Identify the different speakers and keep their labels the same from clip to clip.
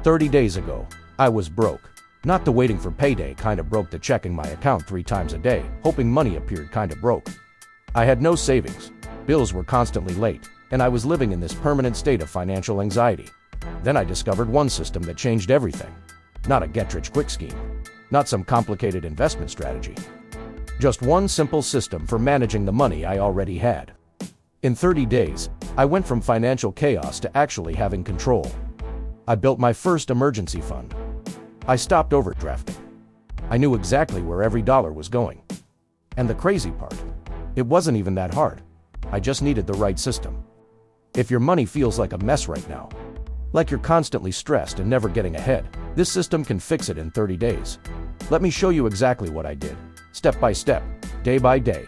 Speaker 1: 30 days ago, I was broke. Not the waiting for payday kind of broke, the checking my account 3 times a day, hoping money appeared kind of broke. I had no savings, bills were constantly late, and I was living in this permanent state of financial anxiety. Then I discovered one system that changed everything. Not a get-rich-quick scheme. Not some complicated investment strategy. Just one simple system for managing the money I already had. In 30 days, I went from financial chaos to actually having control. I built my first emergency fund. I stopped overdrafting. I knew exactly where every dollar was going. And the crazy part, it wasn't even that hard. I just needed the right system. If your money feels like a mess right now, like you're constantly stressed and never getting ahead, this system can fix it in 30 days. Let me show you exactly what I did, step by step, day by day.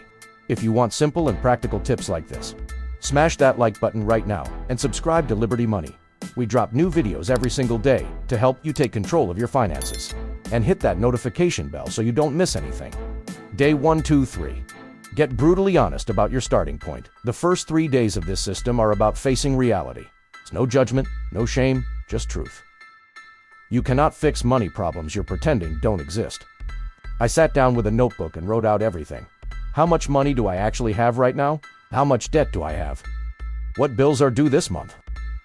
Speaker 1: If you want simple and practical tips like this, smash that like button right now and subscribe to Liberty Money. We drop new videos every single day to help you take control of your finances. And hit that notification bell so you don't miss anything. Day 1, 2, 3. Get brutally honest about your starting point. The first 3 days of this system are about facing reality. It's no judgment, no shame, just truth. You cannot fix money problems you're pretending don't exist. I sat down with a notebook and wrote out everything. How much money do I actually have right now? How much debt do I have? What bills are due this month?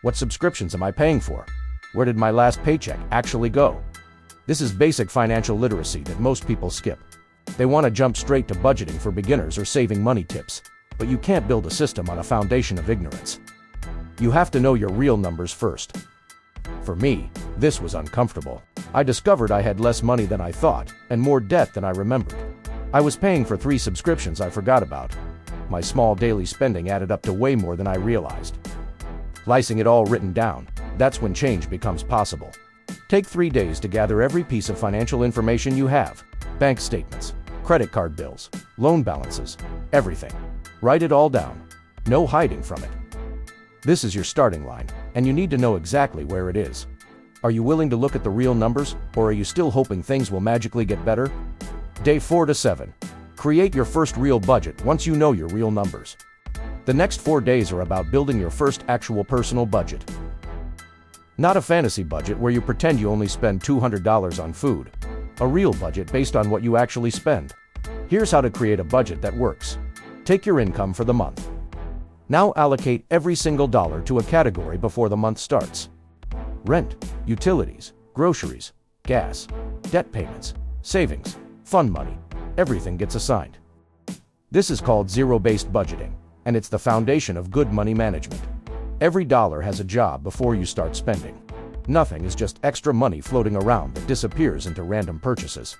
Speaker 1: What subscriptions am I paying for? Where did my last paycheck actually go? This is basic financial literacy that most people skip. They want to jump straight to budgeting for beginners or saving money tips, but you can't build a system on a foundation of ignorance. You have to know your real numbers first. For me, this was uncomfortable. I discovered I had less money than I thought, and more debt than I remembered. I was paying for 3 subscriptions I forgot about. My small daily spending added up to way more than I realized. Slicing it all written down, that's when change becomes possible. Take 3 days to gather every piece of financial information you have. Bank statements, credit card bills, loan balances, everything. Write it all down. No hiding from it. This is your starting line, and you need to know exactly where it is. Are you willing to look at the real numbers, or are you still hoping things will magically get better? Day 4 to 7. Create your first real budget once you know your real numbers. The next 4 days are about building your first actual personal budget. Not a fantasy budget where you pretend you only spend $200 on food. A real budget based on what you actually spend. Here's how to create a budget that works. Take your income for the month. Now allocate every single dollar to a category before the month starts. Rent, utilities, groceries, gas, debt payments, savings, fund money, everything gets assigned. This is called zero-based budgeting, and it's the foundation of good money management. Every dollar has a job before you start spending. Nothing is just extra money floating around that disappears into random purchases.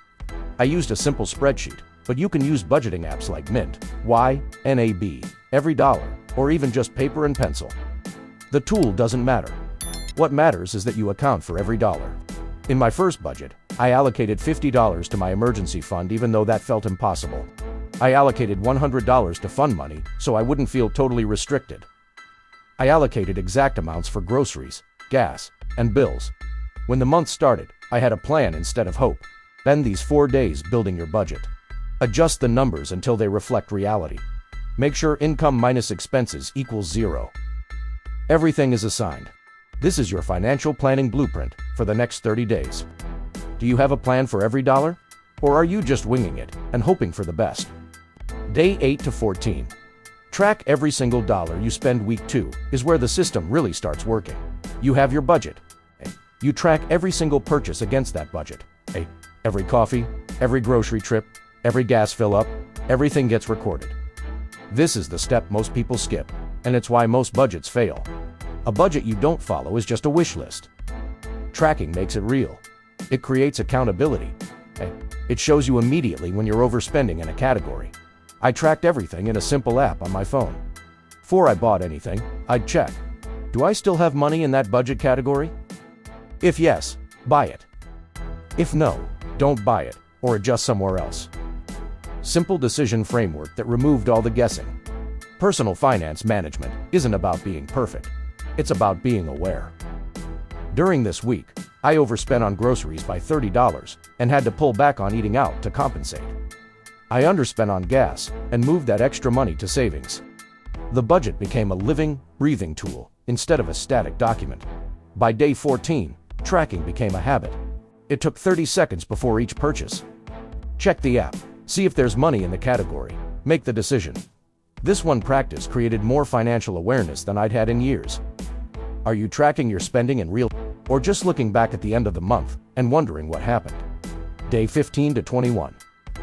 Speaker 1: I used a simple spreadsheet, but you can use budgeting apps like Mint, NAB, Every Dollar, or even just paper and pencil. The tool doesn't matter. What matters is that you account for every dollar. In my first budget, I allocated $50 to my emergency fund even though that felt impossible. I allocated $100 to fund money so I wouldn't feel totally restricted. I allocated exact amounts for groceries, gas, and bills. When the month started, I had a plan instead of hope. Spend these 4 days building your budget. Adjust the numbers until they reflect reality. Make sure income minus expenses equals 0. Everything is assigned. This is your financial planning blueprint for the next 30 days. Do you have a plan for every dollar? Or are you just winging it and hoping for the best? Day 8 to 14. Track every single dollar you spend. Week 2 is where the system really starts working. You have your budget. You track every single purchase against that budget. Every coffee, every grocery trip, every gas fill-up, everything gets recorded. This is the step most people skip, and it's why most budgets fail. A budget you don't follow is just a wish list. Tracking makes it real. It creates accountability. It shows you immediately when you're overspending in a category. I tracked everything in a simple app on my phone. Before I bought anything, I'd check. Do I still have money in that budget category? If yes, buy it. If no, don't buy it, or adjust somewhere else. Simple decision framework that removed all the guessing. Personal finance management isn't about being perfect. It's about being aware. During this week, I overspent on groceries by $30 and had to pull back on eating out to compensate. I underspent on gas and moved that extra money to savings. The budget became a living, breathing tool instead of a static document. By day 14, Tracking became a habit. It took 30 seconds before each purchase. Check the app, see if there's money in the category, make the decision. This one practice created more financial awareness than I'd had in years. Are you tracking your spending in real or just looking back at the end of the month and wondering what happened? Day 15 to 21.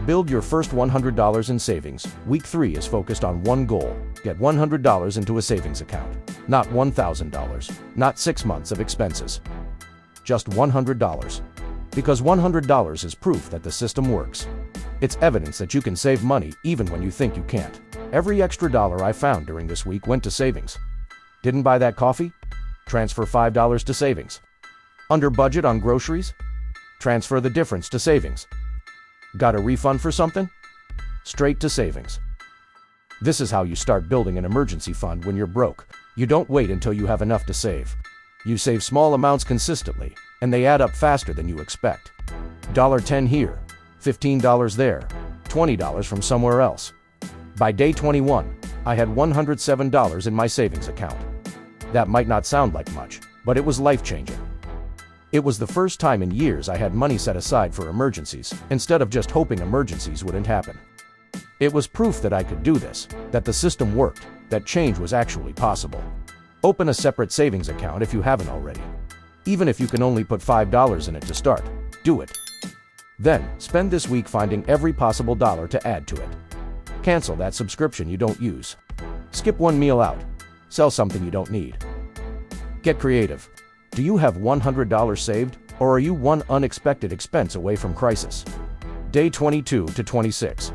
Speaker 1: Build your first $100 in savings. Week 3 is focused on one goal. Get $100 into a savings account. Not $1,000. Not 6 months of expenses. Just $100. Because $100 is proof that the system works. It's evidence that you can save money even when you think you can't. Every extra dollar I found during this week went to savings. Didn't buy that coffee? Transfer $5 to savings. Under budget on groceries? Transfer the difference to savings. Got a refund for something? Straight to savings. This is how you start building an emergency fund when you're broke. You don't wait until you have enough to save. You save small amounts consistently, and they add up faster than you expect. $10 here, $15 there, $20 from somewhere else. By day 21, I had $107 in my savings account. That might not sound like much, but it was life-changing. It was the first time in years I had money set aside for emergencies, instead of just hoping emergencies wouldn't happen. It was proof that I could do this, that the system worked, that change was actually possible. Open a separate savings account if you haven't already. Even if you can only put $5 in it to start, do it. Then, spend this week finding every possible dollar to add to it. Cancel that subscription you don't use. Skip one meal out. Sell something you don't need. Get creative. Do you have $100 saved, or are you one unexpected expense away from crisis? Day 22 to 26.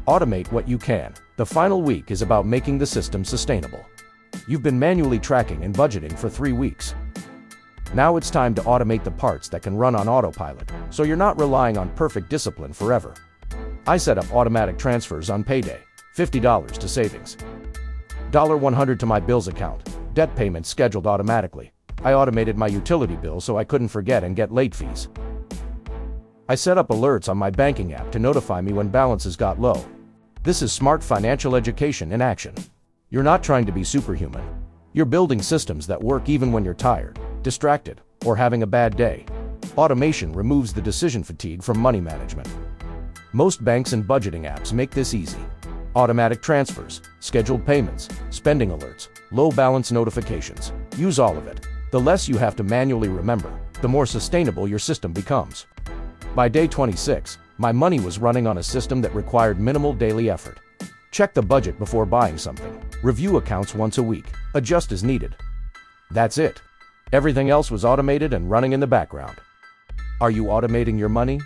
Speaker 1: Automate what you can. The final week is about making the system sustainable. You've been manually tracking and budgeting for 3 weeks. Now it's time to automate the parts that can run on autopilot, so you're not relying on perfect discipline forever. I set up automatic transfers on payday, $50 to savings. $100 to my bills account, debt payments scheduled automatically. I automated my utility bill so I couldn't forget and get late fees. I set up alerts on my banking app to notify me when balances got low. This is smart financial education in action. You're not trying to be superhuman. You're building systems that work even when you're tired, distracted, or having a bad day. Automation removes the decision fatigue from money management. Most banks and budgeting apps make this easy. Automatic transfers, scheduled payments, spending alerts, low balance notifications. Use all of it. The less you have to manually remember, the more sustainable your system becomes. By day 26, my money was running on a system that required minimal daily effort. Check the budget before buying something. Review accounts once a week. Adjust as needed. That's it. Everything else was automated and running in the background. Are you automating your money?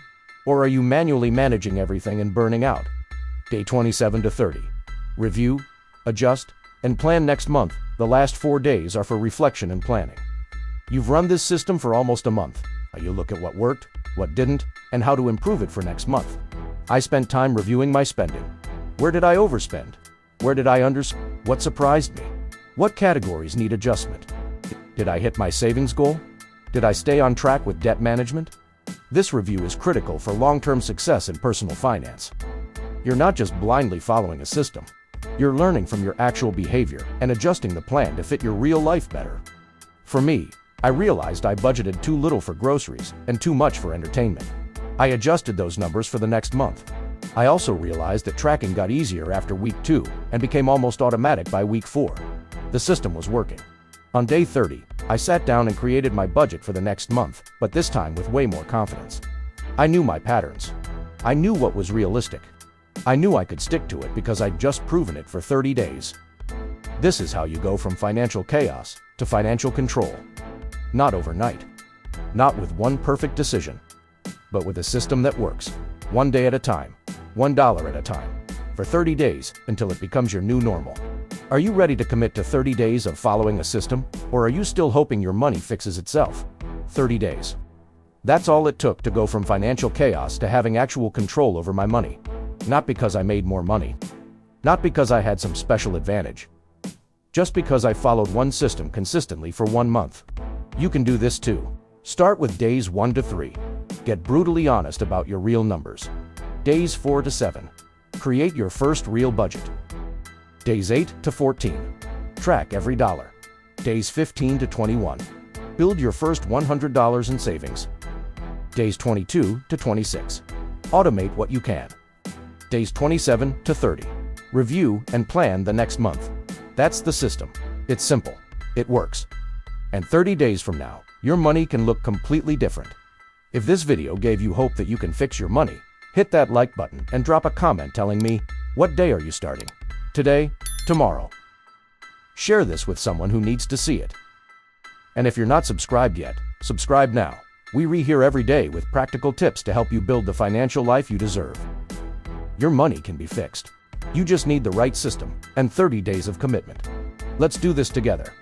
Speaker 1: Or are you manually managing everything and burning out? Day 27 to 30. Review, adjust, and plan next month. The last 4 days are for reflection and planning. You've run this system for almost a month. Now you look at what worked, what didn't, and how to improve it for next month. I spent time reviewing my spending. Where did I overspend? Where did I underspend? What surprised me? What categories need adjustment? Did I hit my savings goal? Did I stay on track with debt management? This review is critical for long-term success in personal finance. You're not just blindly following a system. You're learning from your actual behavior and adjusting the plan to fit your real life better. For me, I realized I budgeted too little for groceries and too much for entertainment. I adjusted those numbers for the next month. I also realized that tracking got easier after week 2 and became almost automatic by week 4. The system was working. On day 30, I sat down and created my budget for the next month, but this time with way more confidence. I knew my patterns. I knew what was realistic. I knew I could stick to it because I'd just proven it for 30 days. This is how you go from financial chaos to financial control. Not overnight. Not with one perfect decision. But with a system that works. One day at a time. $1 at a time. For 30 days until it becomes your new normal. Are you ready to commit to 30 days of following a system? Or are you still hoping your money fixes itself? 30 days. That's all it took to go from financial chaos to having actual control over my money. Not because I made more money. Not because I had some special advantage. Just because I followed one system consistently for 1 month. You can do this too. Start with days 1 to 3. Get brutally honest about your real numbers. Days 4 to 7. Create your first real budget. Days 8 to 14. Track every dollar. Days 15 to 21. Build your first $100 in savings. Days 22 to 26. Automate what you can. Days 27 to 30. Review and plan the next month. That's the system. It's simple. It works. And 30 days from now, your money can look completely different. If this video gave you hope that you can fix your money, hit that like button and drop a comment telling me, what day are you starting? Today? Tomorrow? Share this with someone who needs to see it. And if you're not subscribed yet, subscribe now. We're here every day with practical tips to help you build the financial life you deserve. Your money can be fixed. You just need the right system and 30 days of commitment. Let's do this together.